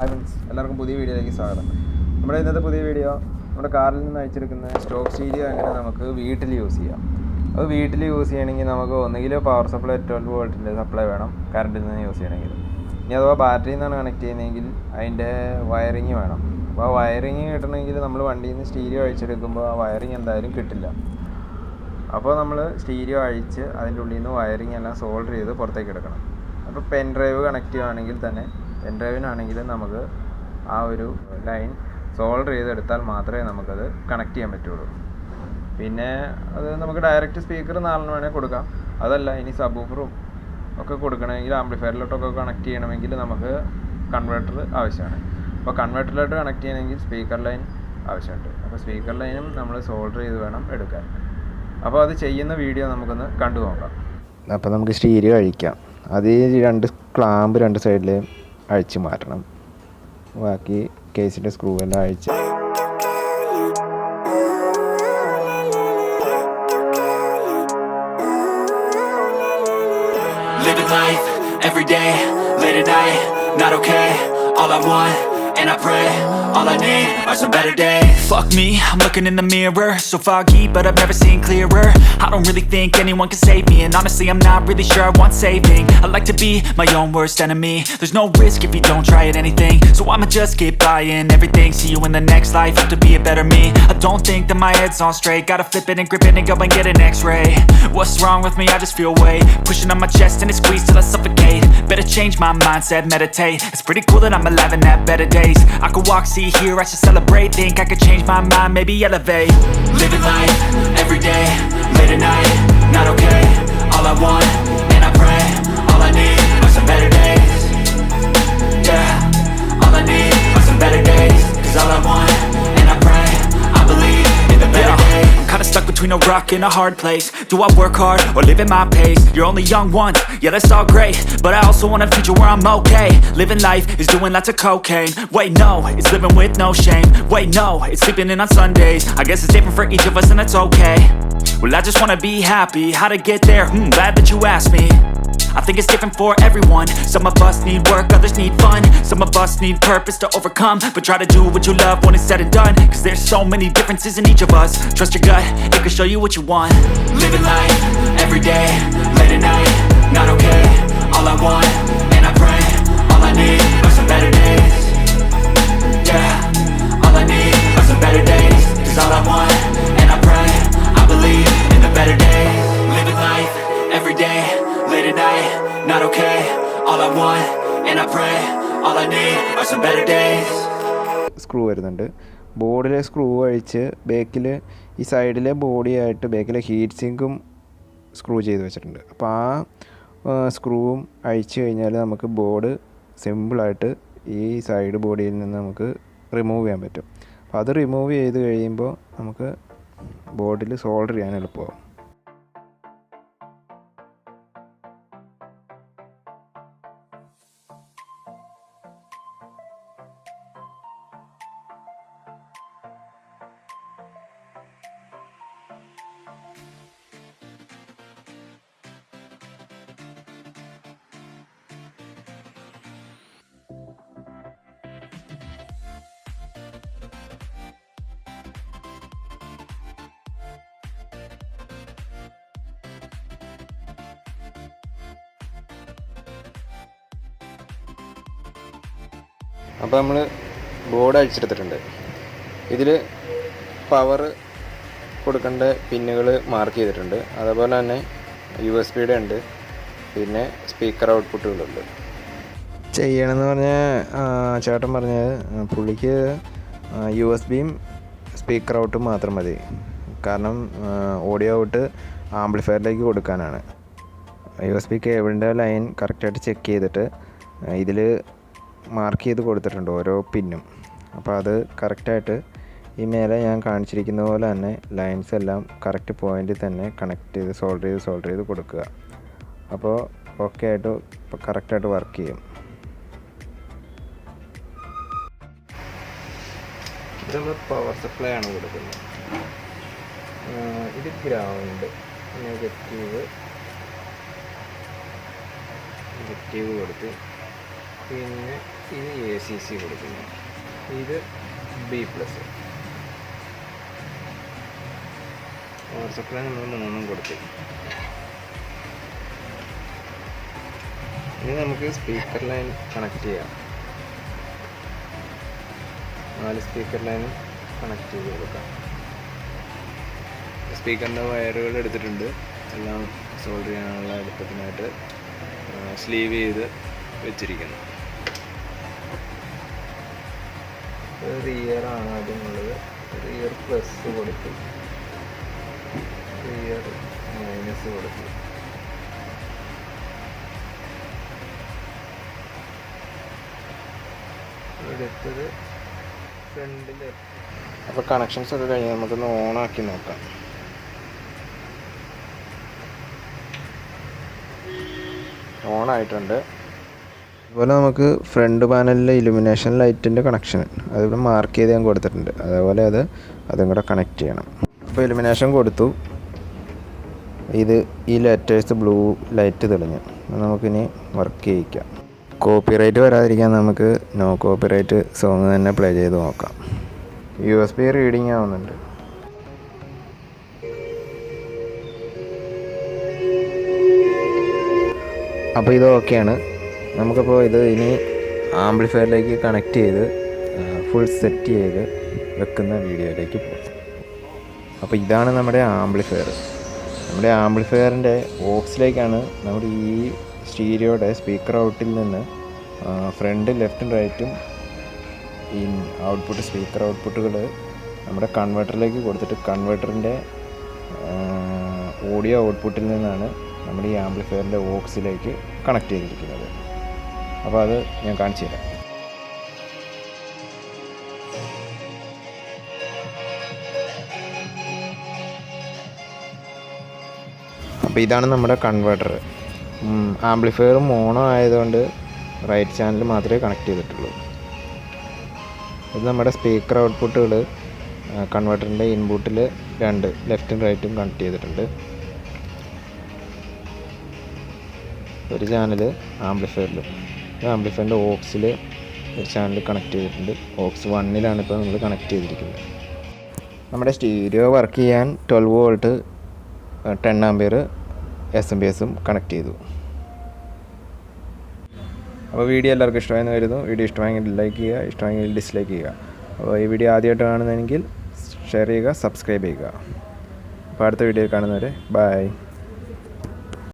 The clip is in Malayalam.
ഫ്രണ്ട്സ്, എല്ലാവർക്കും പുതിയ വീഡിയോയിലേക്ക് സ്വാഗതം. നമ്മുടെ ഇന്നത്തെ പുതിയ വീഡിയോ നമ്മുടെ കാറിൽ നിന്ന് അയച്ചെടുക്കുന്ന സ്റ്റോക്ക് സ്റ്റീരിയോ എങ്ങനെ നമുക്ക് വീട്ടിൽ യൂസ് ചെയ്യാം. അത് വീട്ടിൽ യൂസ് ചെയ്യണമെങ്കിൽ നമുക്ക് ഒന്നുകിൽ പവർ സപ്ലൈ 12 വോൾട്ടിൻ്റെ സപ്ലൈ വേണം കറണ്ടിൽ നിന്ന് യൂസ് ചെയ്യണമെങ്കിൽ. ഇനി അഥവാ ബാറ്ററിയിൽ നിന്നാണ് കണക്ട് ചെയ്യുന്നതെങ്കിൽ അതിൻ്റെ വയറിങ് വേണം. അപ്പോൾ ആ വയറിങ് കിട്ടണമെങ്കിൽ നമ്മൾ വണ്ടിയിൽ നിന്ന് സ്റ്റീരിയോ അഴിച്ചെടുക്കുമ്പോൾ ആ വയറിങ് എന്തായാലും കിട്ടില്ല. അപ്പോൾ നമ്മൾ സ്റ്റീരിയോ അഴിച്ച് അതിൻ്റെ ഉള്ളിൽ നിന്ന് വയറിങ് എല്ലാം സോൾഡർ ചെയ്ത് പുറത്തേക്ക് എടുക്കണം. അപ്പോൾ പെൻ ഡ്രൈവ് കണക്ട് ചെയ്യുകയാണെങ്കിൽ തന്നെ പെൻ ഡ്രൈവിനാണെങ്കിൽ നമുക്ക് ആ ഒരു ലൈൻ സോൾഡർ ചെയ്തെടുത്താൽ മാത്രമേ നമുക്കത് കണക്ട് ചെയ്യാൻ പറ്റുള്ളൂ. പിന്നെ അത് നമുക്ക് ഡയറക്റ്റ് സ്പീക്കർ 4 വേണേൽ കൊടുക്കാം. അതല്ല ഇനി സബ്വൂഫറും ഒക്കെ കൊടുക്കണമെങ്കിൽ ആംപ്ലിഫയറിലോട്ടൊക്കെ കണക്ട് ചെയ്യണമെങ്കിൽ നമുക്ക് കൺവേർട്ടർ ആവശ്യമാണ്. അപ്പോൾ കൺവേർട്ടറിലോട്ട് കണക്ട് ചെയ്യണമെങ്കിൽ സ്പീക്കർ ലൈൻ ആവശ്യമുണ്ട്. അപ്പോൾ സ്പീക്കർ ലൈനും നമ്മൾ സോൾഡർ ചെയ്ത് വേണം എടുക്കാൻ. അപ്പോൾ അത് ചെയ്യുന്ന വീഡിയോ നമുക്കൊന്ന് കണ്ടു നോക്കാം. അപ്പോൾ നമുക്ക് സ്റ്റീരിയോ അഴിക്കാം. അത് 2 ക്ലാമ്പ് 2 സൈഡിൽ അഴിച്ച് മാറ്റണം. ബാക്കി കേസിൻ്റെ സ്ക്രൂ എല്ലാം അഴിച്ച് living life every day, late at night, not okay. All I want, and I pray, all I need are some better days. Fuck me, I'm looking in the mirror, so foggy, but I've never seen clearer. I don't really think anyone can save me, and honestly I'm not really sure I want saving. I like to be my own worst enemy. There's no risk if you don't try at anything, so I'ma just keep buying everything. See you in the next life, have to be a better me. I don't think that my head's on straight, gotta flip it and grip it and go and get an x-ray. What's wrong with me? I just feel weight pushing on my chest and it squeezes till I suffocate. Better change my mindset, meditate. It's pretty cool that I'm alive and have better days. I could walk, see, hear, I should celebrate. Think I could change my mind, maybe elevate. Living life, every day, late at night, not okay. All I want, and I pray, all I need are some better days. Yeah, all I need are some better days. Cause all I want, and I pray, I believe in the better days. I'm kinda stuck between a rock and a hard place. Do I work hard or live at my pace? You're only young once, yeah that's all great, but I also want a future where I'm okay. Living life is doing lots of cocaine. Wait no, it's living with no shame. Wait no, it's sleeping in on Sundays. I guess it's different for each of us and that's okay. Well I just wanna be happy, how to get there? Glad that you asked me. I think it's different for everyone. Some of us need work, others need fun. Some of us need purpose to overcome. But try to do what you love when it's said and done. Cause there's so many differences in each of us. Trust your gut, it can show you what you want. Living life, every day, late at night, not okay. All I want, and I pray, all I need are some better days. Yeah, all I need are some better days. Cause all I want, and I pray, I believe in the better days. Living life, every day, late at night, not okay. All I want, and I pray, all I need are some better days. Screw വരുന്നുണ്ട്. ബോർഡിലെ സ്ക്രൂ അഴിച്ച് ബേക്കിൽ ഈ സൈഡിലെ ബോഡിയായിട്ട് ബേക്കിലെ ഹീറ്റ് സിങ്കും സ്ക്രൂ ചെയ്ത് വെച്ചിട്ടുണ്ട്. അപ്പോൾ ആ സ്ക്രൂവും അഴിച്ച് കഴിഞ്ഞാൽ നമുക്ക് ബോർഡ് സിമ്പിളായിട്ട് ഈ സൈഡ് ബോഡിയിൽ നിന്ന് നമുക്ക് റിമൂവ് ചെയ്യാൻ പറ്റും. അപ്പോൾ അത് റിമൂവ് ചെയ്ത് കഴിയുമ്പോൾ നമുക്ക് ബോർഡിൽ സോൾഡർ ചെയ്യാൻ എളുപ്പമാകും. അപ്പോൾ നമ്മൾ ബോർഡ് അഴിച്ചെടുത്തിട്ടുണ്ട്. ഇതിൽ പവർ കൊടുക്കേണ്ട പിന്നുകൾ മാർക്ക് ചെയ്തിട്ടുണ്ട്. അതുപോലെ തന്നെ USB ഉണ്ട്, പിന്നെ സ്പീക്കർ ഔട്ട്പുട്ടുകളുണ്ട്. ചെയ്യണമെന്ന് പറഞ്ഞാൽ ചേട്ടൻ പറഞ്ഞത് പുള്ളിക്ക് USB-യും സ്പീക്കർ ഔട്ടും മാത്രം മതി. കാരണം ഓഡിയോ ഔട്ട് ആംപ്ലിഫയറിലേക്ക് കൊടുക്കാനാണ്. USB കേബിളിൻ്റെ ലൈൻ കറക്റ്റായിട്ട് ചെക്ക് ചെയ്തിട്ട് ഇതിൽ മാർക്ക് ചെയ്ത് കൊടുത്തിട്ടുണ്ട് ഓരോ പിന്നും. അപ്പോൾ അത് കറക്റ്റായിട്ട് ഈ മേലെ ഞാൻ കാണിച്ചിരിക്കുന്ന പോലെ തന്നെ ലൈൻസ് എല്ലാം കറക്റ്റ് പോയിൻറ്റിൽ തന്നെ കണക്ട് ചെയ്ത് സോൾഡർ ചെയ്ത് കൊടുക്കുക. അപ്പോൾ ഓക്കെ ആയിട്ട് കറക്റ്റായിട്ട് വർക്ക് ചെയ്യും. ഇത് നമ്മൾ പവർ സപ്ലൈ ആണ് കൊടുക്കുന്നത്. ഇത് ഗ്രൗണ്ട്, നെഗറ്റീവ് കൊടുത്ത് പിന്നെ ഇത് ACC കൊടുക്കുന്നു, ഇത് B+. പവർ സപ്ലൈ നമ്മൾ 3 കൊടുത്തു. ഇനി നമുക്ക് സ്പീക്കർ ലൈൻ കണക്ട് ചെയ്യാം. 4 സ്പീക്കർ ലൈനും കണക്ട് ചെയ്ത് കൊടുക്കാം. സ്പീക്കറിൻ്റെ വയറുകൾ എടുത്തിട്ടുണ്ട്, എല്ലാം സോൾഡർ ചെയ്യാനുള്ള എളുപ്പത്തിനായിട്ട് സ്ലീവ് ചെയ്ത് വെച്ചിരിക്കുന്നു. റിയറാണ് ആദ്യമുള്ളത്. റിയർ പ്ലസ് കൊടുത്തു, റിയർ മൈനസ് കൊടുത്തു. എടുത്തത് ഫ്രണ്ടിൽ. അപ്പോൾ കണക്ഷൻസ് ഒക്കെ കഴിഞ്ഞ് നമുക്കൊന്ന് ഓണാക്കി നോക്കാം. ഓണായിട്ടുണ്ട്. അതുപോലെ നമുക്ക് ഫ്രണ്ട് പാനലിലെ ഇലുമിനേഷൻ ലൈറ്റിൻ്റെ കണക്ഷൻ അതിവിടെ മാർക്ക് ചെയ്ത് ഞാൻ കൊടുത്തിട്ടുണ്ട്. അതേപോലെ അതും കൂടെ കണക്ട് ചെയ്യണം. അപ്പോൾ ഇലുമിനേഷൻ കൊടുത്തു. ഈ ലെറ്റേഴ്സ് ബ്ലൂ ലൈറ്റ് തെളിഞ്ഞു. നമുക്കിനി വർക്ക് ചെയ്യിക്കാം. കോപ്പിറൈറ്റ് വരാതിരിക്കാൻ നമുക്ക് നോ കോപ്പിറൈറ്റ് സോങ് തന്നെ പ്ലേ ചെയ്ത് നോക്കാം. USB റീഡിങ് ആവുന്നുണ്ട്. അപ്പോൾ ഇത് ഓക്കെയാണ്. നമുക്കപ്പോൾ ഇനി ആംപ്ലിഫയറിലേക്ക് കണക്ട് ചെയ്ത് ഫുൾ സെറ്റ് ചെയ്ത് വെക്കുന്ന വീഡിയോയിലേക്ക് പോകും. അപ്പോൾ ഇതാണ് നമ്മുടെ ആംപ്ലിഫയർ. നമ്മുടെ ആംപ്ലിഫയറിൻ്റെ ഓക്സിലേക്കാണ് നമ്മുടെ ഈ സ്റ്റീരിയോയുടെ സ്പീക്കർ ഔട്ടിൽ നിന്ന് ഫ്രണ്ട് ലെഫ്റ്റും റൈറ്റും ഈ ഔട്ട്പുട്ട് സ്പീക്കർ ഔട്ട്പുട്ടുകൾ നമ്മുടെ കൺവെർട്ടറിലേക്ക് കൊടുത്തിട്ട് കൺവെർട്ടറിൻ്റെ ഓഡിയോ ഔട്ട്പുട്ടിൽ നിന്നാണ് നമ്മുടെ ഈ ആംപ്ലിഫയറിൻ്റെ ഓക്സിലേക്ക് കണക്ട് ചെയ്തിരിക്കുന്നത്. അപ്പോൾ അത് ഞാൻ കാണിച്ചു തരാം. അപ്പോൾ ഇതാണ് നമ്മുടെ കൺവെർട്ടർ. ആംപ്ലിഫയർ മോണോ ആയതുകൊണ്ട് റൈറ്റ് ചാനൽ മാത്രമേ കണക്ട് ചെയ്തിട്ടുള്ളൂ. ഇത് നമ്മുടെ സ്പീക്കർ ഔട്ട്പുട്ടുകൾ കൺവെർട്ടറിൻ്റെ ഇൻപുട്ടിൽ 2 ലെഫ്റ്റും റൈറ്റും കണക്ട് ചെയ്തിട്ടുണ്ട്. ഒരു ചാനൽ ആംപ്ലിഫയറിൽ, ആംപ്ലിഫയറിൻ്റെ ഓക്സിൽ ഒരു ചാനൽ കണക്ട് ചെയ്തിട്ടുണ്ട്. ഓക്സ് 1ലാണ് ഇപ്പോൾ നമ്മൾ കണക്ട് ചെയ്തിരിക്കുന്നത്. നമ്മുടെ സ്റ്റീരിയോ വർക്ക് ചെയ്യാൻ 12 വോൾട്ട് 10 ആംപിയർ SMPSും കണക്ട് ചെയ്തു. അപ്പോൾ വീഡിയോ എല്ലാവർക്കും ഇഷ്ടമായെന്ന് കരുതുന്നു. വീഡിയോ ഇഷ്ടമായെങ്കിൽ ലൈക്ക് ചെയ്യുക, ഇഷ്ടമായെങ്കിൽ ഡിസ്ലൈക്ക് ചെയ്യുക. അപ്പോൾ ഈ വീഡിയോ ആദ്യമായിട്ട് കാണുന്നതെങ്കിൽ ഷെയർ ചെയ്യുക, സബ്സ്ക്രൈബ് ചെയ്യുക. അപ്പോൾ അടുത്ത വീഡിയോയിൽ കാണുന്നവരെ ബൈ.